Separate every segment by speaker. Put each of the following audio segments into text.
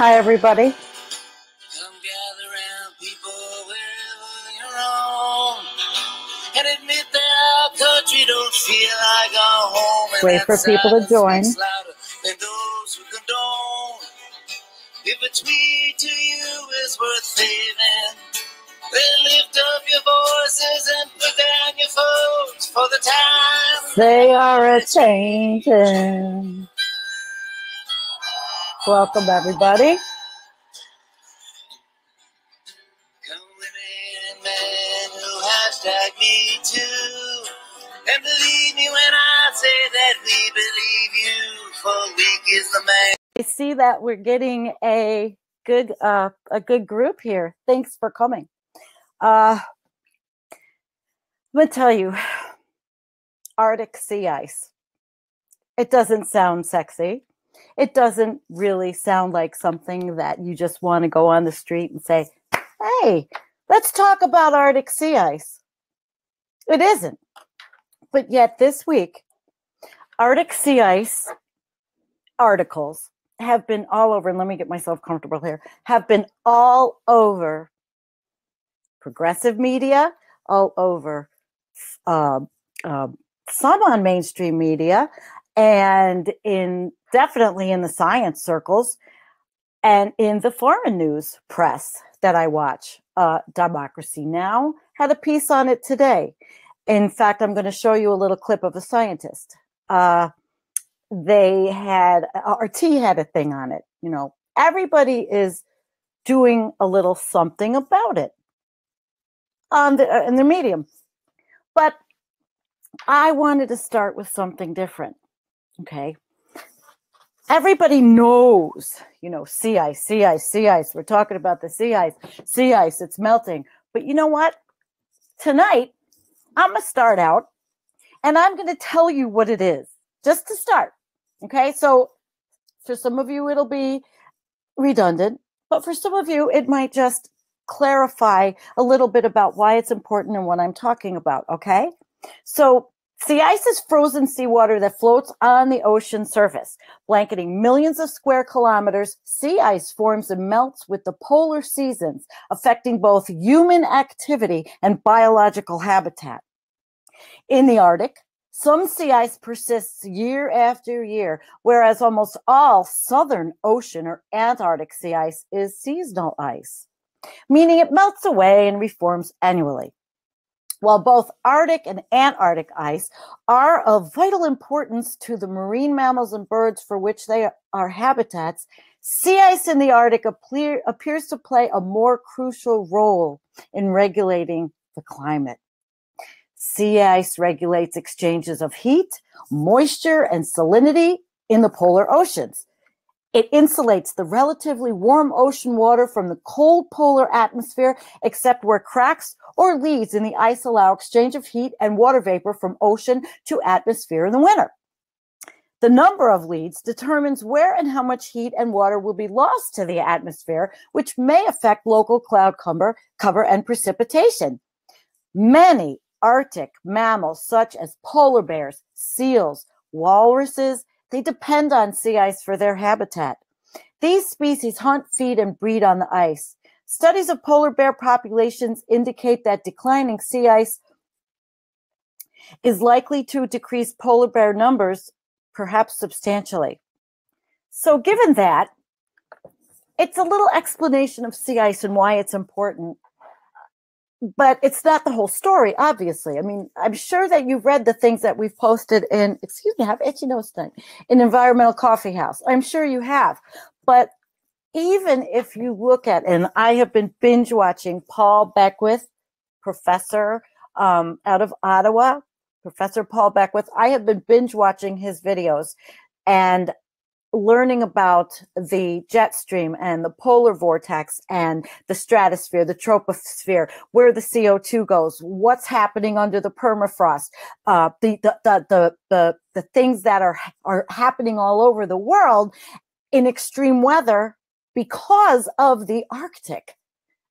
Speaker 1: Hi, everybody.
Speaker 2: Come gather round, people, wherever you're on, and admit that our country don't feel like our home. And
Speaker 1: Wait for people to join.
Speaker 2: Louder than those who condone. If a tweet to you is worth saving, then lift up your voices and put down your phones for the time.
Speaker 1: They are a-changing. Welcome, everybody.
Speaker 2: Come women and men who hashtag me too. And believe me when I say that we believe you, for weak is the man.
Speaker 1: I see that we're getting a good group here. Thanks for coming. I'm going to tell you, Arctic sea ice. It doesn't sound sexy. It doesn't really sound like something that you just want to go on the street and say, hey, let's talk about Arctic sea ice. It isn't. But yet this week, Arctic sea ice articles have been all over, and let me get myself comfortable here, have been all over progressive media, all over some on mainstream media, and definitely in the science circles, and in the foreign news press that I watch. Democracy Now! Had a piece on it today. In fact, I'm going to show you a little clip of a scientist. They had, RT had a thing on it. You know, everybody is doing a little something about it in their medium. But I wanted to start with something different. Okay. Everybody knows, you know, sea ice, sea ice, sea ice. We're talking about the sea ice, it's melting. But you know what? Tonight, I'm going to start out and I'm going to tell you what it is, just to start. Okay, so for some of you, it'll be redundant, but for some of you, it might just clarify a little bit about why it's important and what I'm talking about. Okay, so sea ice is frozen seawater that floats on the ocean surface, blanketing millions of square kilometers. Sea ice forms and melts with the polar seasons, affecting both human activity and biological habitat. In the Arctic, some sea ice persists year after year, whereas almost all Southern Ocean or Antarctic sea ice is seasonal ice, meaning it melts away and reforms annually. While both Arctic and Antarctic ice are of vital importance to the marine mammals and birds for which they are habitats, sea ice in the Arctic appears to play a more crucial role in regulating the climate. Sea ice regulates exchanges of heat, moisture, and salinity in the polar oceans. It insulates the relatively warm ocean water from the cold polar atmosphere, except where cracks or leads in the ice allow exchange of heat and water vapor from ocean to atmosphere in the winter. The number of leads determines where and how much heat and water will be lost to the atmosphere, which may affect local cloud cover and precipitation. Many Arctic mammals, such as polar bears, seals, walruses, they depend on sea ice for their habitat. These species hunt, feed, and breed on the ice. Studies of polar bear populations indicate that declining sea ice is likely to decrease polar bear numbers, perhaps substantially. So given that, it's a little explanation of sea ice and why it's important. But it's not the whole story, obviously. I mean, I'm sure that you've read the things that we've posted in, excuse me, I have itchy nose tonight, in Environmental Coffee House. I'm sure you have. But even if you look at, and I have been binge watching Paul Beckwith, professor out of Ottawa, Professor Paul Beckwith. I have been binge watching his videos and learning about the jet stream and the polar vortex and the stratosphere, the troposphere, where the CO2 goes, what's happening under the permafrost, the things that are happening all over the world in extreme weather because of the Arctic.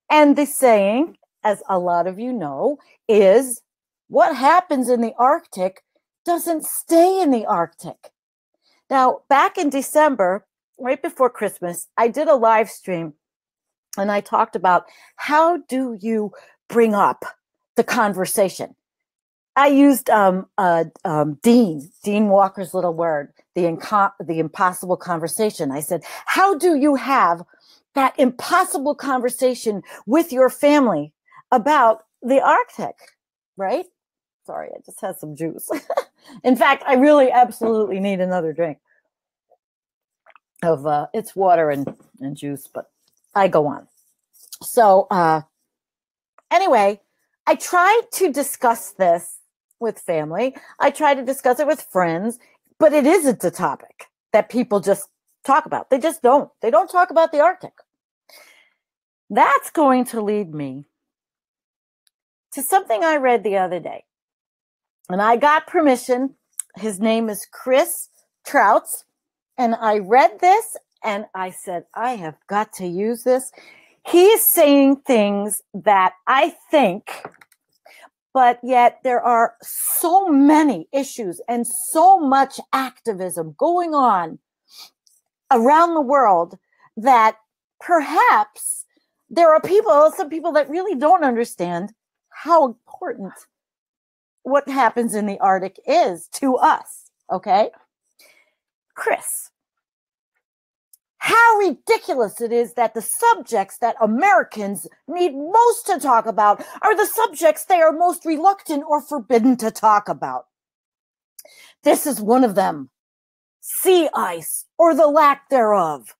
Speaker 1: And the saying, as a lot of you know, is what happens in the Arctic doesn't stay in the Arctic. Now, back in December, right before Christmas, I did a live stream and I talked about how do you bring up the conversation. I used Dean Walker's little word, the impossible conversation. I said, how do you have that impossible conversation with your family about the Arctic, right? Sorry, I just had some juice. In fact, I really absolutely need another drink of it's water and juice, but I go on. So anyway, I tried to discuss this with family. I try to discuss it with friends, but it isn't a topic that people just talk about. They just don't. They don't talk about the Arctic. That's going to lead me to something I read the other day. And I got permission. His name is Chris Trouts. And I read this and I said, I have got to use this. He is saying things that I think, but yet there are so many issues and so much activism going on around the world that perhaps there are some people that really don't understand how important what happens in the Arctic is to us. Okay? Chris, how ridiculous it is that the subjects that Americans need most to talk about are the subjects they are most reluctant or forbidden to talk about. This is one of them. Sea ice, or the lack thereof.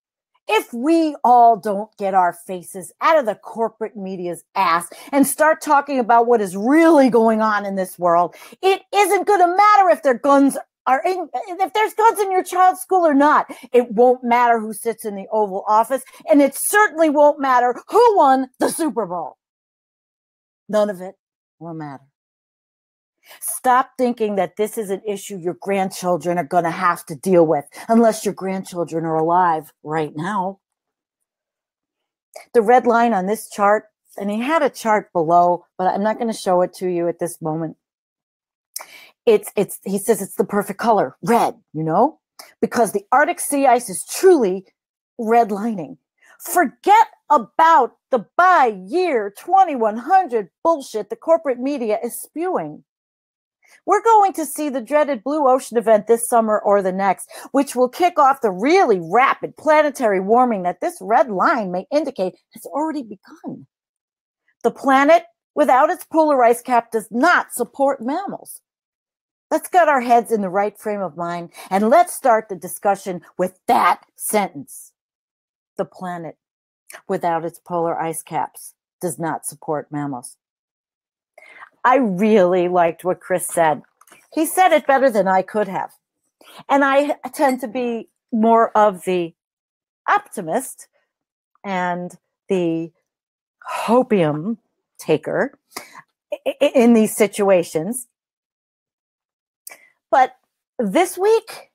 Speaker 1: If we all don't get our faces out of the corporate media's ass and start talking about what is really going on in this world, it isn't going to matter if their guns if there's guns in your child's school or not. It won't matter who sits in the Oval Office, and it certainly won't matter who won the Super Bowl. None of it will matter. Stop thinking that this is an issue your grandchildren are going to have to deal with, unless your grandchildren are alive right now. The red line on this chart, and he had a chart below, but I'm not going to show it to you at this moment. He says it's the perfect color, red, because the Arctic sea ice is truly redlining. Forget about the by year 2100 bullshit the corporate media is spewing. We're going to see the dreaded Blue Ocean event this summer or the next, which will kick off the really rapid planetary warming that this red line may indicate has already begun. The planet, without its polar ice cap, does not support mammals. Let's get our heads in the right frame of mind, and let's start the discussion with that sentence. The planet, without its polar ice caps, does not support mammals. I really liked what Chris said. He said it better than I could have. And I tend to be more of the optimist and the hopium taker in these situations. But this week,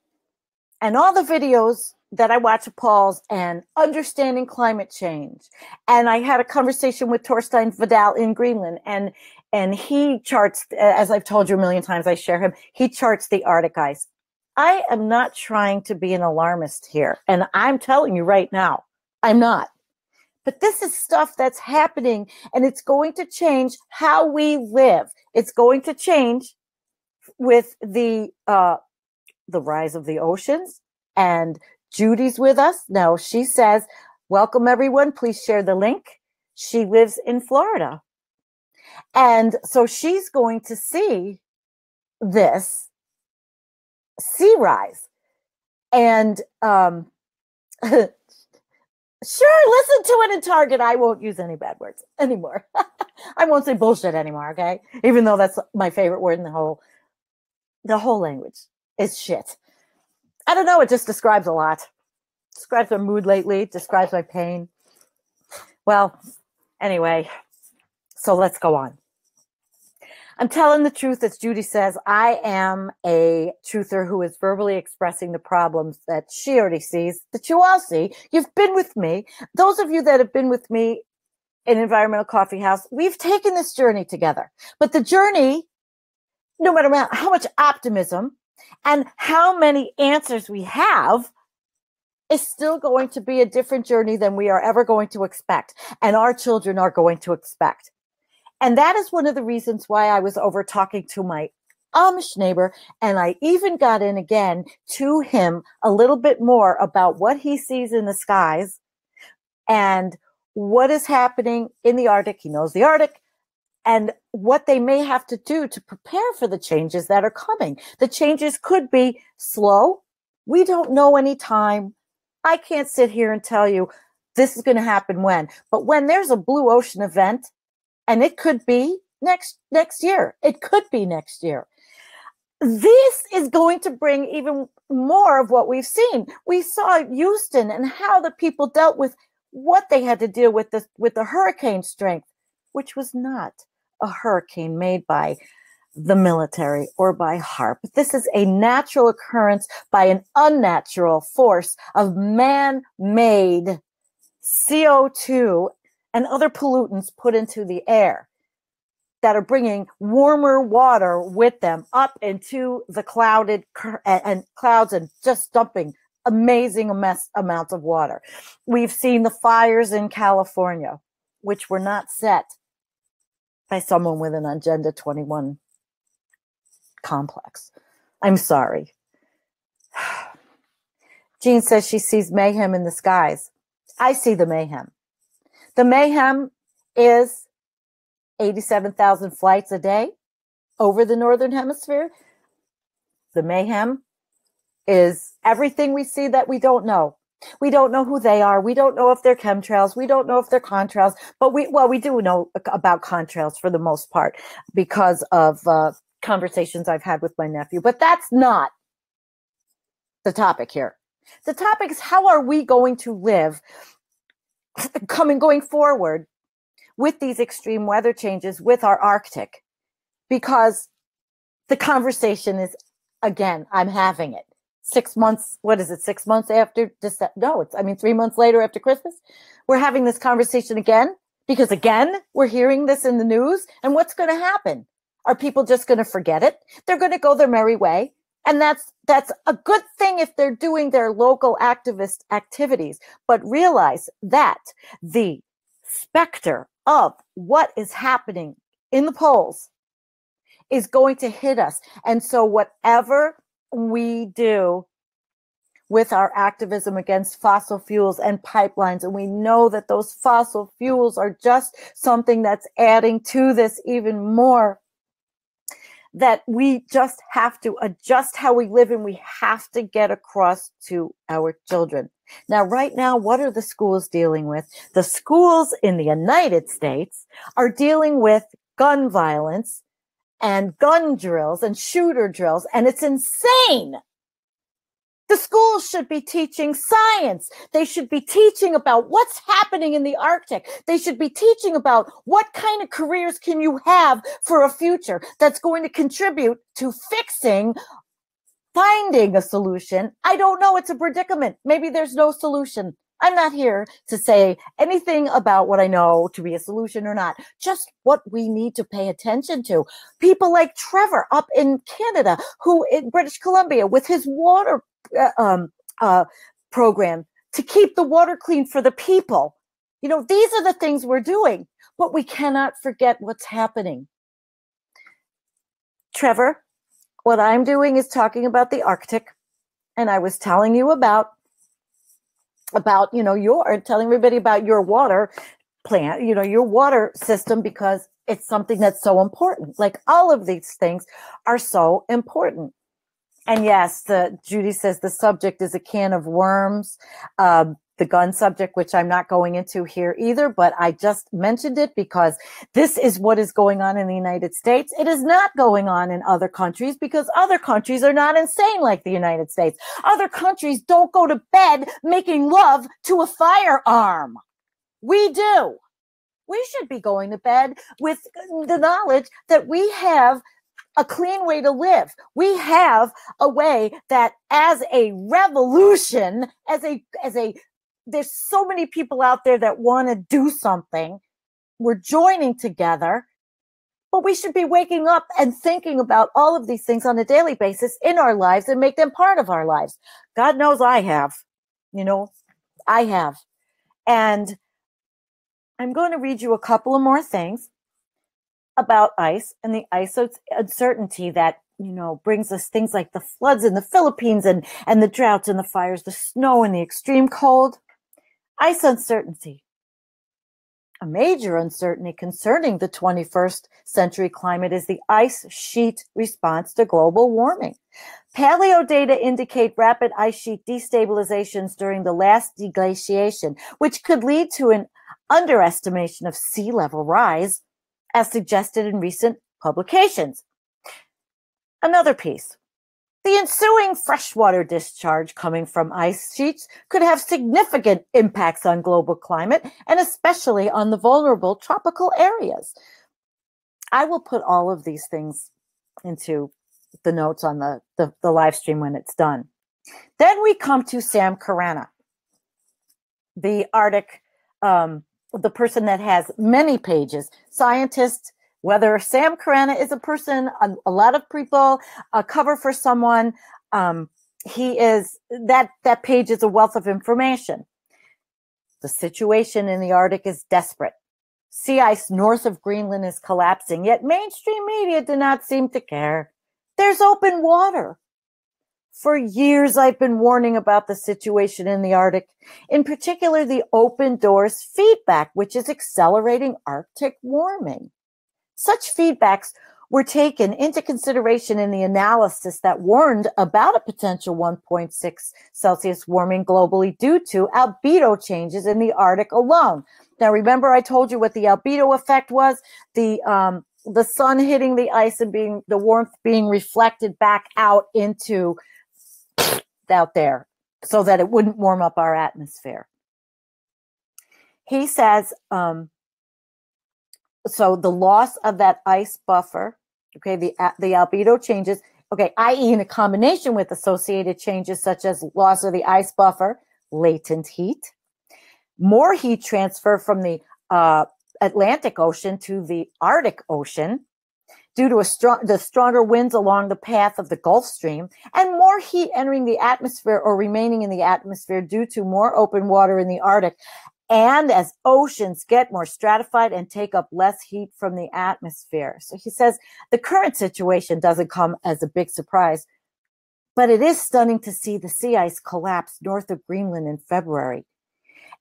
Speaker 1: and all the videos that I watch of Paul's and understanding climate change, and I had a conversation with Torstein Vidal in Greenland, and he charts, as I've told you a million times, I share him, he charts the Arctic ice. I am not trying to be an alarmist here, and I'm telling you right now, I'm not. But this is stuff that's happening, and it's going to change how we live. It's going to change with the rise of the oceans. And Judy's with us now. She says, welcome everyone, please share the link. She lives in Florida, and so she's going to see this sea rise. And sure, listen to it in Target. I won't use any bad words anymore. I won't say bullshit anymore, okay? Even though that's my favorite word in the whole language is shit. I don't know, it just describes a lot. Describes my mood lately, describes my pain. Well, anyway, so let's go on. I'm telling the truth, as Judy says. I am a truther who is verbally expressing the problems that she already sees, that you all see. You've been with me. Those of you that have been with me in Environmental Coffee House, we've taken this journey together. But the journey, no matter how much optimism and how many answers we have, is still going to be a different journey than we are ever going to expect. And our children are going to expect. And that is one of the reasons why I was over talking to my Amish neighbor. And I even got in again to him a little bit more about what he sees in the skies and what is happening in the Arctic. He knows the Arctic. And what they may have to do to prepare for the changes that are coming. The changes could be slow. We don't know any time. I can't sit here and tell you this is going to happen when. But when there's a blue ocean event, and it could be next year. It could be next year. This is going to bring even more of what we've seen. We saw Houston and how the people dealt with what they had to deal with the hurricane strength, which was not a hurricane made by the military or by HARP. This is a natural occurrence by an unnatural force of man-made CO2 and other pollutants put into the air that are bringing warmer water with them up into the clouded and clouds and just dumping amazing amounts of water. We've seen the fires in California, which were not set by someone with an Agenda 21 complex. I'm sorry. Jean says she sees mayhem in the skies. I see the mayhem. The mayhem is 87,000 flights a day over the Northern Hemisphere. The mayhem is everything we see that we don't know. We don't know who they are. We don't know if they're chemtrails. We don't know if they're contrails. But we do know about contrails for the most part because of conversations I've had with my nephew. But that's not the topic here. The topic is how are we going to live going forward with these extreme weather changes with our Arctic? Because the conversation is, again, I'm having it. 6 months, what is it, 6 months after December? No, 3 months later after Christmas. We're having this conversation again because, again, we're hearing this in the news. And what's going to happen? Are people just going to forget it? They're going to go their merry way. And that's a good thing if they're doing their local activist activities. But realize that the specter of what is happening in the polls is going to hit us. And so whatever we do with our activism against fossil fuels and pipelines, and we know that those fossil fuels are just something that's adding to this even more, that we just have to adjust how we live and we have to get across to our children. Now, right now, what are the schools dealing with? The schools in the United States are dealing with gun violence and gun drills and shooter drills, and it's insane. The schools should be teaching science. They should be teaching about what's happening in the Arctic. They should be teaching about what kind of careers can you have for a future that's going to contribute to finding a solution. I don't know. It's a predicament. Maybe there's no solution. I'm not here to say anything about what I know to be a solution or not, just what we need to pay attention to. People like Trevor up in Canada, who in British Columbia with his water program to keep the water clean for the people. You know, these are the things we're doing, but we cannot forget what's happening. Trevor, what I'm doing is talking about the Arctic, and I was telling you about telling everybody about your water plant, your water system, because it's something that's so important. Like all of these things are so important. And yes, Judy says the subject is a can of worms. The gun subject, which I'm not going into here either, but I just mentioned it because this is what is going on in the United States. It is not going on in other countries because other countries are not insane like the United States. Other countries don't go to bed making love to a firearm. We do. We should be going to bed with the knowledge that we have a clean way to live. We have a way that as a revolution, there's so many people out there that want to do something. We're joining together, but we should be waking up and thinking about all of these things on a daily basis in our lives and make them part of our lives. God knows I have. You know, I have. And I'm going to read you a couple of more things about ice and the ice uncertainty that, brings us things like the floods in the Philippines and the droughts and the fires, the snow and the extreme cold. Ice uncertainty. A major uncertainty concerning the 21st century climate is the ice sheet response to global warming. Paleo data indicate rapid ice sheet destabilizations during the last deglaciation, which could lead to an underestimation of sea level rise, as suggested in recent publications. Another piece. The ensuing freshwater discharge coming from ice sheets could have significant impacts on global climate and especially on the vulnerable tropical areas. I will put all of these things into the notes on the live stream when it's done. Then we come to Sam Carana, the Arctic, the person that has many pages, scientist. Whether Sam Carana is a person, a lot of people, a cover for someone, he is, that page is a wealth of information. The situation in the Arctic is desperate. Sea ice north of Greenland is collapsing, yet mainstream media do not seem to care. There's open water. For years, I've been warning about the situation in the Arctic, in particular the open doors feedback, which is accelerating Arctic warming. Such feedbacks were taken into consideration in the analysis that warned about a potential 1.6 Celsius warming globally due to albedo changes in the Arctic alone. Now, remember I told you what the albedo effect was? The sun hitting the ice and the warmth being reflected back out into out there so that it wouldn't warm up our atmosphere. He says, so the loss of that ice buffer, okay, the albedo changes, okay, i.e. in a combination with associated changes such as loss of the ice buffer, latent heat, more heat transfer from the Atlantic Ocean to the Arctic Ocean due to the stronger winds along the path of the Gulf Stream, and more heat entering the atmosphere or remaining in the atmosphere due to more open water in the Arctic. And as oceans get more stratified and take up less heat from the atmosphere. So he says the current situation doesn't come as a big surprise, but it is stunning to see the sea ice collapse north of Greenland in February.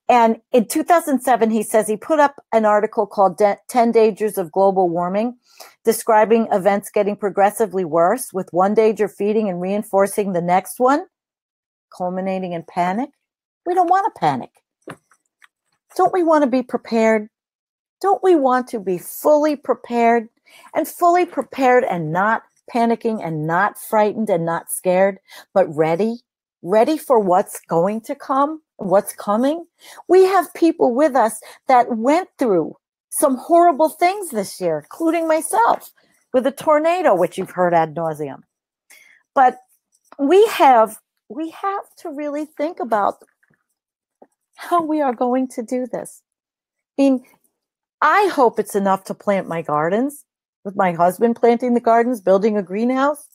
Speaker 1: And in 2007, he says he put up an article called 10 Dangers of Global Warming, describing events getting progressively worse, with one danger feeding and reinforcing the next one, culminating in panic. We don't want to panic. Don't we want to be prepared? Don't we want to be fully prepared and not panicking and not frightened and not scared, but ready for what's going to come, what's coming? We have people with us that went through some horrible things this year, including myself, with a tornado, which you've heard ad nauseum. But we have to really think about how we are going to do this. I mean, I hope it's enough to plant my gardens, with my husband planting the gardens, building a greenhouse,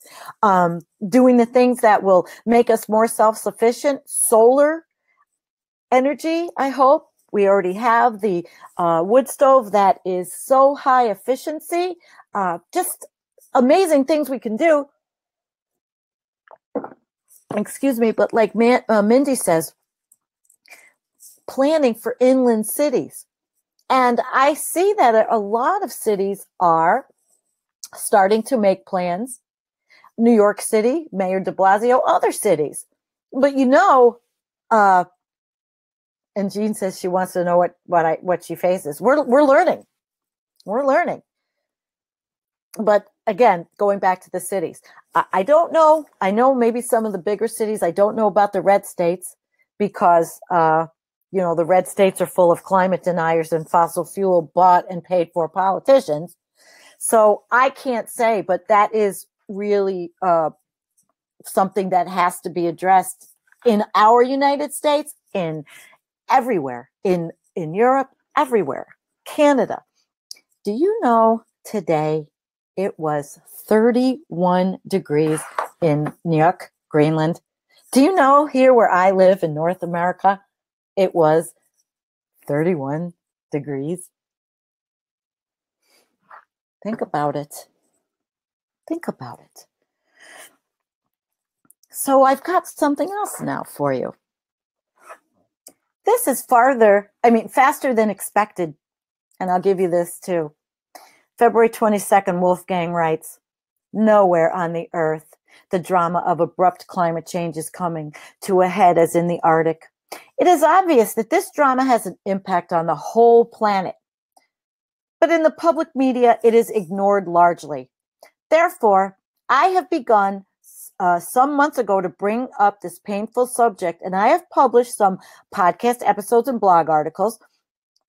Speaker 1: doing the things that will make us more self-sufficient. Solar energy, I hope. We already have the wood stove that is so high efficiency. Just amazing things we can do. Excuse me, but like Mindy says, planning for inland cities. And I see that a lot of cities are starting to make plans. New York City, Mayor de Blasio, other cities. But and Jean says she wants to know what she faces. We're learning. We're learning. But again, going back to the cities, I don't know. I know maybe some of the bigger cities. I don't know about the red states because the red states are full of climate deniers and fossil fuel bought and paid for politicians. So I can't say, but that is really something that has to be addressed in our United States, in everywhere, in Europe, everywhere, Canada. Do you know today it was 31 degrees in Nuuk, Greenland? Do you know here where I live in North America, it was 31 degrees? Think about it. Think about it. So I've got something else now for you. This is faster than expected. And I'll give you this too. February 22nd, Wolfgang writes, nowhere on the earth the drama of abrupt climate change is coming to a head as in the Arctic. It is obvious that this drama has an impact on the whole planet. But in the public media, it is ignored largely. Therefore, I have begun some months ago to bring up this painful subject, and I have published some podcast episodes and blog articles,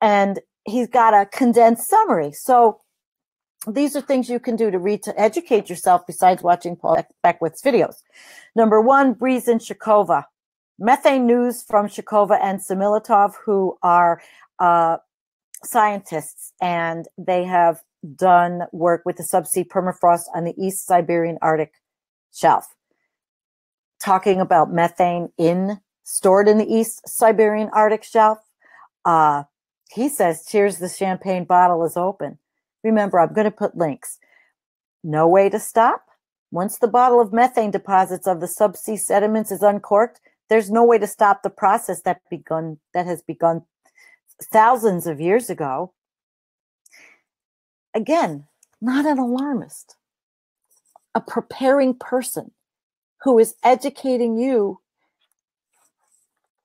Speaker 1: and he's got a condensed summary. So these are things you can do to read to educate yourself besides watching Paul Beckwith's videos. Number one, breeze in Shakova. Methane news from Shakova and Samilatov, who are scientists, and they have done work with the subsea permafrost on the East Siberian Arctic shelf, talking about methane stored in the East Siberian Arctic shelf. He says, cheers, the champagne bottle is open. Remember, I'm going to put links. No way to stop. Once the bottle of methane deposits of the subsea sediments is uncorked, there's no way to stop the process that has begun thousands of years ago. Again, not an alarmist, a preparing person who is educating you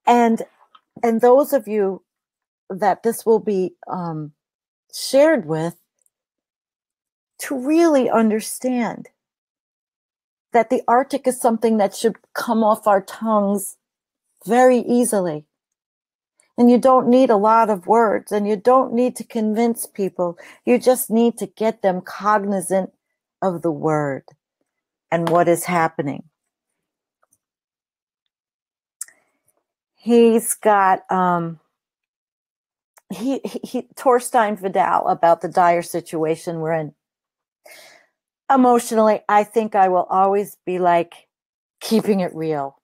Speaker 1: and those of you that this will be shared with, to really understand that the Arctic is something that should come off our tongues very easily. And you don't need a lot of words, and you don't need to convince people. You just need to get them cognizant of the word and what is happening. He's got Torstein Vidal about the dire situation we're in. Emotionally, I think I will always be like keeping it real.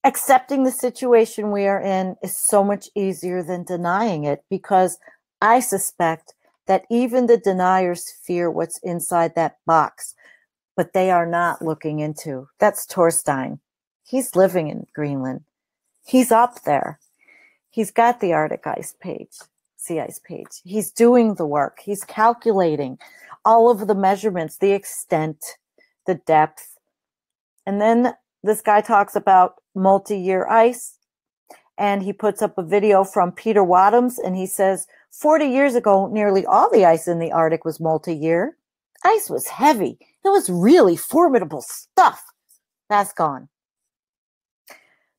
Speaker 1: Accepting the situation we are in is so much easier than denying it, because I suspect that even the deniers fear what's inside that box, but they are not looking into. That's Torstein. He's living in Greenland. He's up there. He's got the Arctic sea ice page. He's doing the work. He's calculating all of the measurements, the extent, the depth. And then this guy talks about multi-year ice, and he puts up a video from Peter Wadhams, and he says, 40 years ago, nearly all the ice in the Arctic was multi-year. Ice was heavy. It was really formidable stuff. That's gone.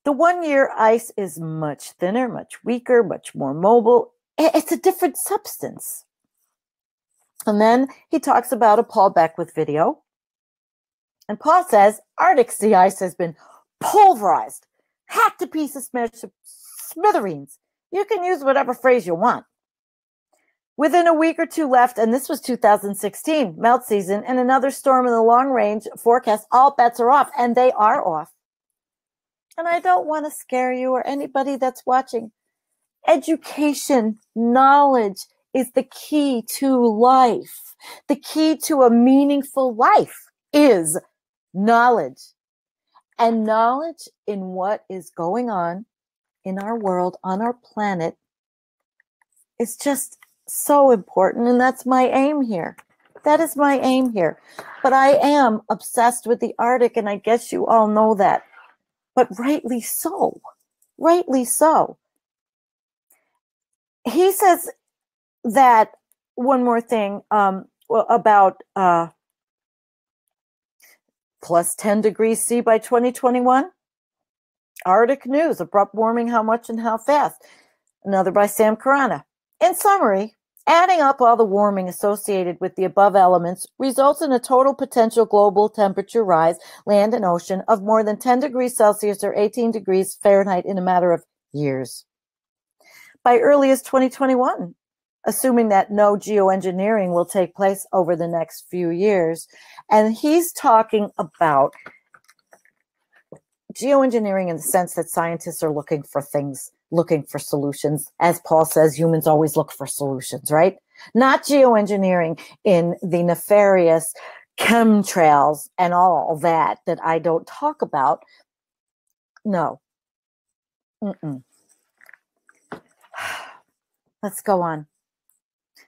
Speaker 1: The 1 year ice is much thinner, much weaker, much more mobile. It's a different substance. And then he talks about a Paul Beckwith video. And Paul says, Arctic sea ice has been pulverized, hacked to pieces, smashed to smithereens. You can use whatever phrase you want. Within a week or two left, and this was 2016, melt season, and another storm in the long-range forecast, all bets are off, and they are off. And I don't want to scare you or anybody that's watching. Education, knowledge is the key to life. The key to a meaningful life is knowledge. And knowledge in what is going on in our world, on our planet, is just so important. And that's my aim here. That is my aim here. But I am obsessed with the Arctic, and I guess you all know that. But rightly so. Rightly so. He says that, one more thing, about plus 10 degrees C by 2021. Arctic news, abrupt warming, how much and how fast. Another by Sam Karana. In summary, adding up all the warming associated with the above elements results in a total potential global temperature rise, land and ocean, of more than 10 degrees Celsius or 18 degrees Fahrenheit in a matter of years. By early as 2021, assuming that no geoengineering will take place over the next few years. And he's talking about geoengineering in the sense that scientists are looking for things, looking for solutions. As Paul says, humans always look for solutions, right? Not geoengineering in the nefarious chemtrails and all that I don't talk about. No. Mm-mm. Let's go on.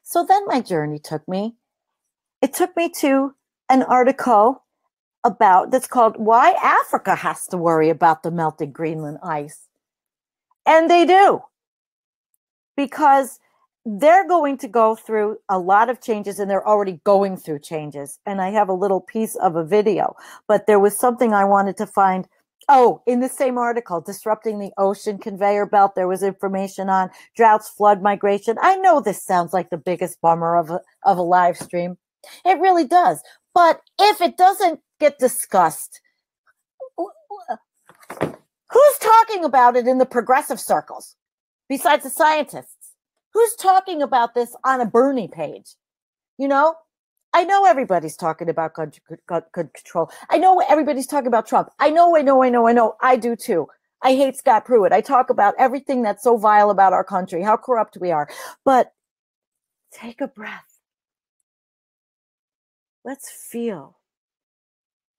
Speaker 1: So then my journey took me to an article that's called Why Africa Has to Worry About the Melting Greenland Ice. And they do, because they're going to go through a lot of changes, and they're already going through changes. And I have a little piece of a video, but there was something I wanted to find. Oh, in the same article, Disrupting the Ocean Conveyor Belt, there was information on droughts, flood migration. I know this sounds like the biggest bummer of a live stream. It really does. But if it doesn't get discussed, who's talking about it in the progressive circles besides the scientists? Who's talking about this on a Bernie page? You know, I know everybody's talking about gun control. I know everybody's talking about Trump. I know. I do too. I hate Scott Pruitt. I talk about everything that's so vile about our country, how corrupt we are. But take a breath. Let's feel.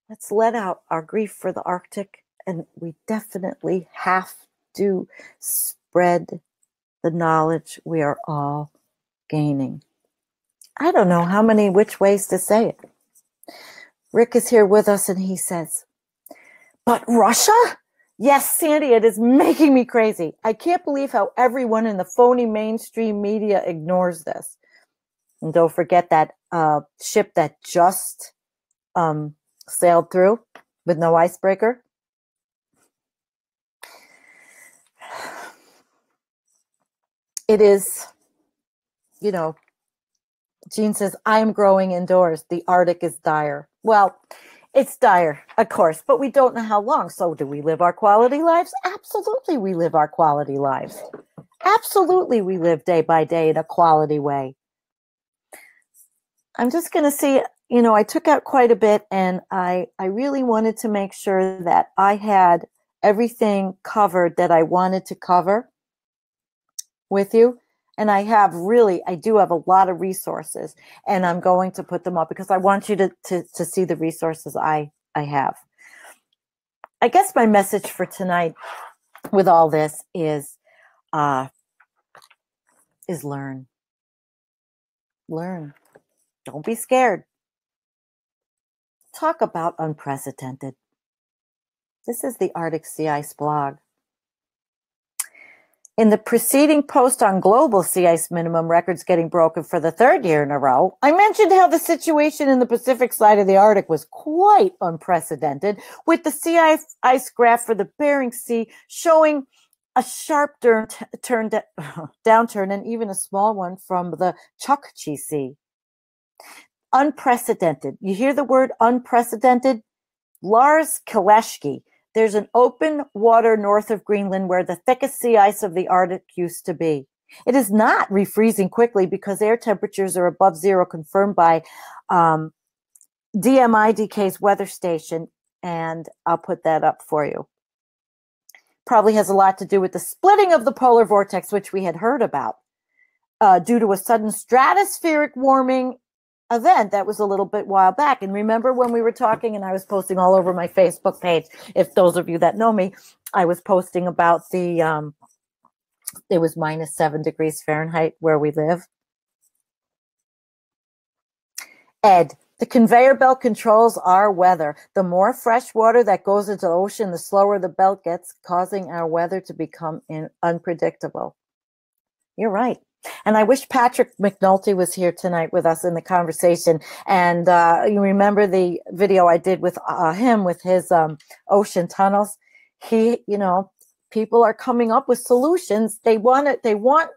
Speaker 1: Let's let out our grief for the Arctic. And we definitely have to spread the knowledge we are all gaining. I don't know which ways to say it. Rick is here with us and he says, but Russia? Yes, Sandy, it is making me crazy. I can't believe how everyone in the phony mainstream media ignores this. And don't forget that ship that just sailed through with no icebreaker. It is, Jean says, I am growing indoors. The Arctic is dire. Well, it's dire, of course, but we don't know how long. So do we live our quality lives? Absolutely, we live our quality lives. Absolutely, we live day by day in a quality way. I'm just going to see, I took out quite a bit, and I really wanted to make sure that I had everything covered that I wanted to cover with you. And I do have a lot of resources, and I'm going to put them up because I want you to see the resources I have. I guess my message for tonight with all this is learn. Learn. Don't be scared. Talk about unprecedented. This is the Arctic Sea Ice blog. In the preceding post on global sea ice minimum records getting broken for the third year in a row, I mentioned how the situation in the Pacific side of the Arctic was quite unprecedented, with the sea ice graph for the Bering Sea showing a sharp downturn and even a small one from the Chukchi Sea. Unprecedented. You hear the word unprecedented? Lars Kaleshki. There's an open water north of Greenland where the thickest sea ice of the Arctic used to be. It is not refreezing quickly because air temperatures are above zero, confirmed by DMIDK's weather station, and I'll put that up for you. Probably has a lot to do with the splitting of the polar vortex, which we had heard about, due to a sudden stratospheric warming event that was a little bit while back. And remember when we were talking, and I was posting all over my Facebook page, if those of you that know me, I was posting about it was -7 degrees Fahrenheit where we live. Ed, the conveyor belt controls our weather. The more fresh water that goes into the ocean, the slower the belt gets, causing our weather to become unpredictable. You're right. And I wish Patrick McNulty was here tonight with us in the conversation. And you remember the video I did with him with his ocean tunnels. People are coming up with solutions. They want it. They want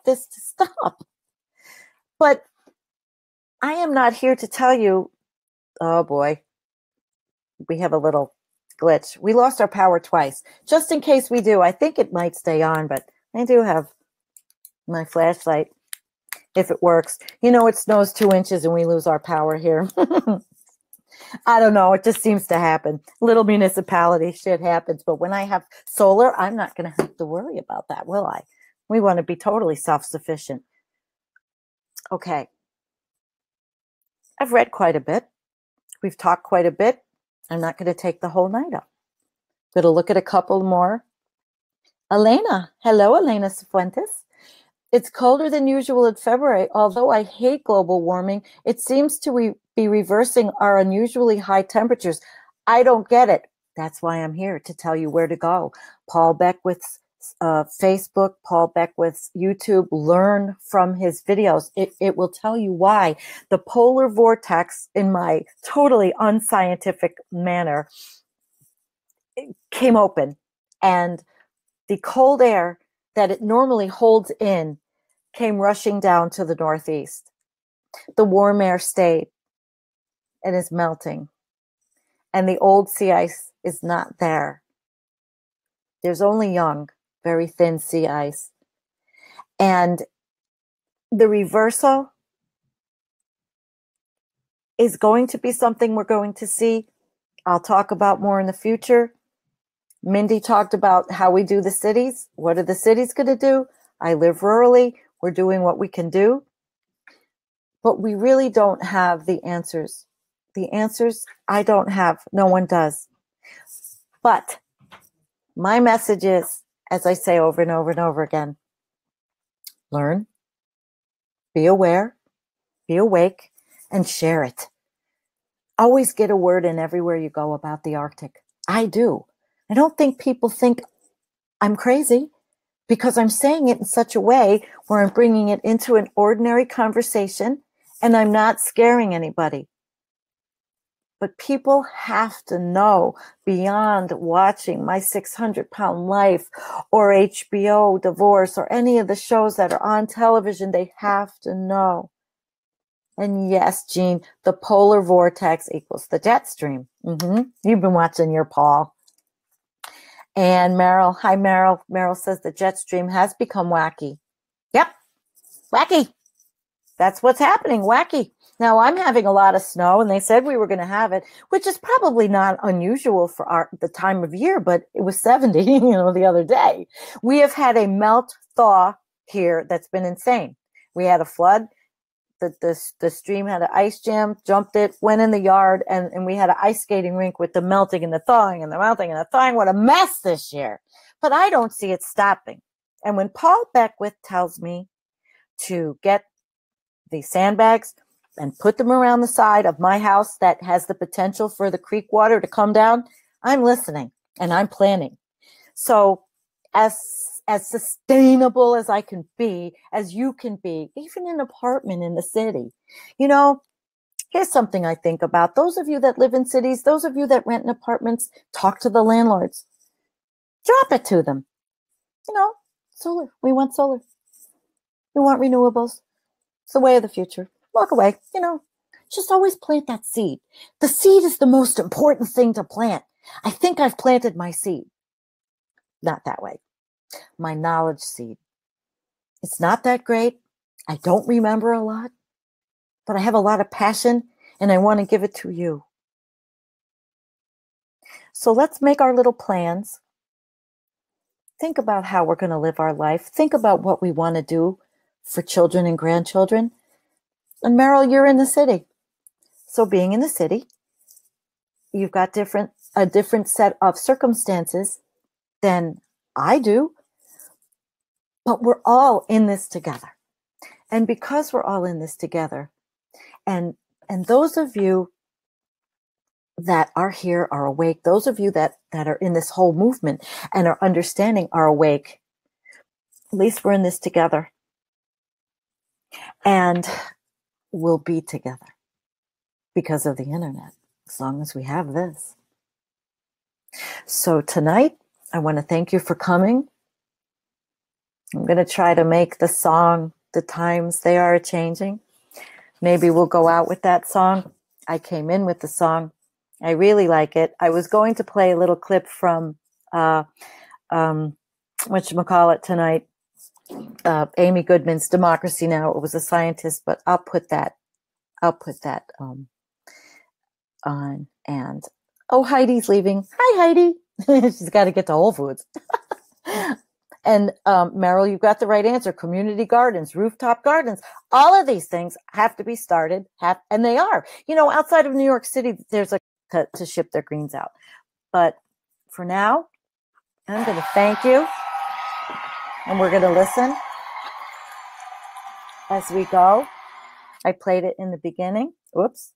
Speaker 1: this to stop. But I am not here to tell you. Oh boy, we have a little glitch. We lost our power twice. Just in case we do, I think it might stay on, but I do have my flashlight, if it works. It snows 2 inches and we lose our power here. I don't know. It just seems to happen. Little municipality shit happens. But when I have solar, I'm not going to have to worry about that, will I? We want to be totally self-sufficient. Okay. I've read quite a bit. We've talked quite a bit. I'm not going to take the whole night up. Going to look at a couple more. Elena. Hello, Elena Cifuentes. It's colder than usual in February. Although I hate global warming, it seems to be reversing our unusually high temperatures. I don't get it. That's why I'm here to tell you where to go. Paul Beckwith's Facebook, Paul Beckwith's YouTube. Learn from his videos. It will tell you why. The polar vortex, in my totally unscientific manner, came open, and the cold air that it normally holds in came rushing down to the northeast. The warm air stayed and is melting, and the old sea ice is not there. There's only young, very thin sea ice. And the reversal is going to be something we're going to see. I'll talk about more in the future. Mindy talked about how we do the cities. What are the cities going to do? I live rurally. We're doing what we can do. But we really don't have the answers. The answers I don't have. No one does. But my message is, as I say over and over and over again, learn, be aware, be awake, and share it. Always get a word in everywhere you go about the Arctic. I do. I don't think people think I'm crazy, because I'm saying it in such a way where I'm bringing it into an ordinary conversation and I'm not scaring anybody. But people have to know beyond watching My 600-Pound Life or HBO Divorce or any of the shows that are on television. They have to know. And yes, Jean, the polar vortex equals the jet stream. You've been watching your Paul. And Meryl, hi Meryl. Meryl says the jet stream has become wacky. Yep, wacky. That's what's happening, wacky. Now, I'm having a lot of snow, and they said we were going to have it, which is probably not unusual for the time of year, but it was 70, the other day. We have had a melt thaw here that's been insane. We had a flood. The stream had an ice jam, jumped it, went in the yard, and we had an ice skating rink with the melting and the thawing and the melting and the thawing. What a mess this year. But I don't see it stopping. And when Paul Beckwith tells me to get the sandbags and put them around the side of my house that has the potential for the creek water to come down, I'm listening and I'm planning. So as sustainable as I can be, as you can be, even in an apartment in the city. Here's something I think about. Those of you that live in cities, those of you that rent in apartments, talk to the landlords. Drop it to them. Solar. We want solar. We want renewables. It's the way of the future. Walk away. Just always plant that seed. The seed is the most important thing to plant. I think I've planted my seed. Not that way. My knowledge seed. It's not that great. I don't remember a lot, but I have a lot of passion and I want to give it to you. So let's make our little plans. Think about how we're going to live our life. Think about what we want to do for children and grandchildren. And Meryl, you're in the city. So being in the city, you've got a different set of circumstances than I do. But we're all in this together. And because we're all in this together, and those of you that are here are awake, those of you that are in this whole movement and are understanding are awake, at least we're in this together. And we'll be together because of the internet, as long as we have this. So tonight, I want to thank you for coming. I'm going to try to make the song, The Times They Are Changing. Maybe we'll go out with that song. I came in with the song. I really like it. I was going to play a little clip from, whatchamacallit tonight, Amy Goodman's Democracy Now! It was a scientist, but I'll put that And oh, Heidi's leaving. Hi, Heidi. She's got to get to Whole Foods. And Meryl, you've got the right answer. Community gardens, rooftop gardens, all of these things have to be started, and they are. Outside of New York City, there's to ship their greens out. But for now, I'm going to thank you, and we're going to listen as we go. I played it in the beginning. Oops.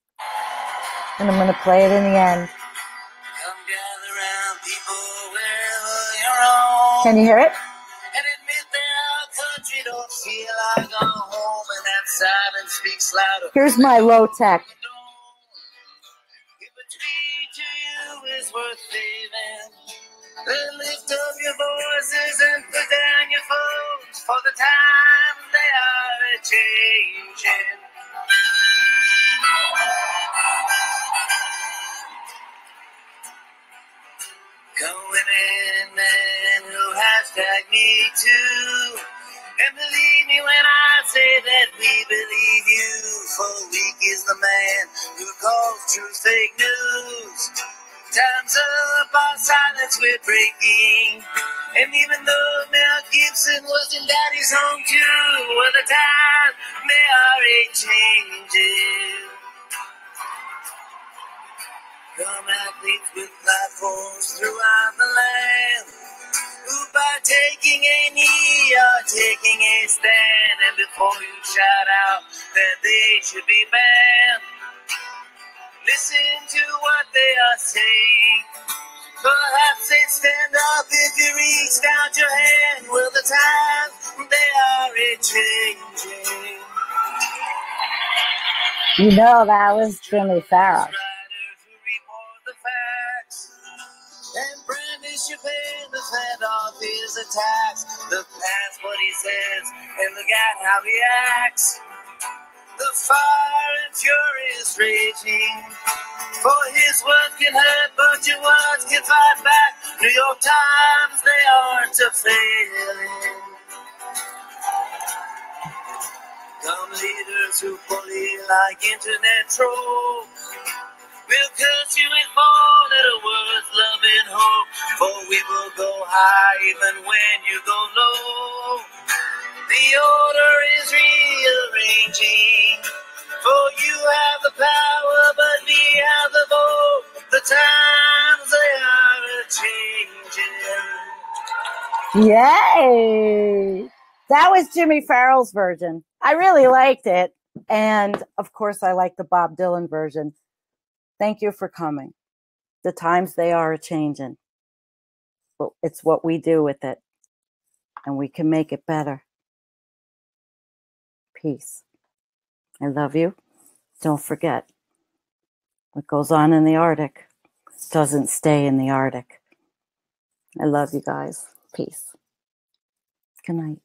Speaker 1: And I'm going to play it in the end.
Speaker 2: Come gather round, people, wherever you're on.
Speaker 1: Can you hear it?
Speaker 2: And admit that our country don't feel like a home, and that silence speaks louder.
Speaker 1: Here's my low tech.
Speaker 2: If a tree to you is worth saving, then lift up your voices and put down your phones, for the times they are a-changing. Come women and men who hashtag me too. And believe me when I say that we believe you. For weak is the man who calls truth fake news. Time's up, our silence we're breaking. And even though Mel Gibson was in Daddy's home too, well, the times they are a-changing. Come athletes with platforms throughout the land, who by taking a knee are taking a stand. And before you shout out that they should be banned, listen to what they are saying. Perhaps they'd stand up if you reached out your hand. Well, the times they are a-changing.
Speaker 1: That was Jimmy Farrow.
Speaker 2: And brandish your pen to fend off his attacks. Look past what he says and look at how he acts. The fire and fury is raging, for his words can hurt, but your words can fight back. New York Times, they aren't a failing. Come leaders who bully like internet trolls, we'll curse you in 4 little words, love and hope. For we will go high even when you go low. The order is rearranging. For you have the power, but we have the vote. The times they are a-changing.
Speaker 1: Yay! That was Jimmy Farrell's version. I really liked it. And of course, I like the Bob Dylan version. Thank you for coming. The times they are a-changing. But it's what we do with it. And we can make it better. Peace. I love you. Don't forget, what goes on in the Arctic doesn't stay in the Arctic. I love you guys. Peace. Good night.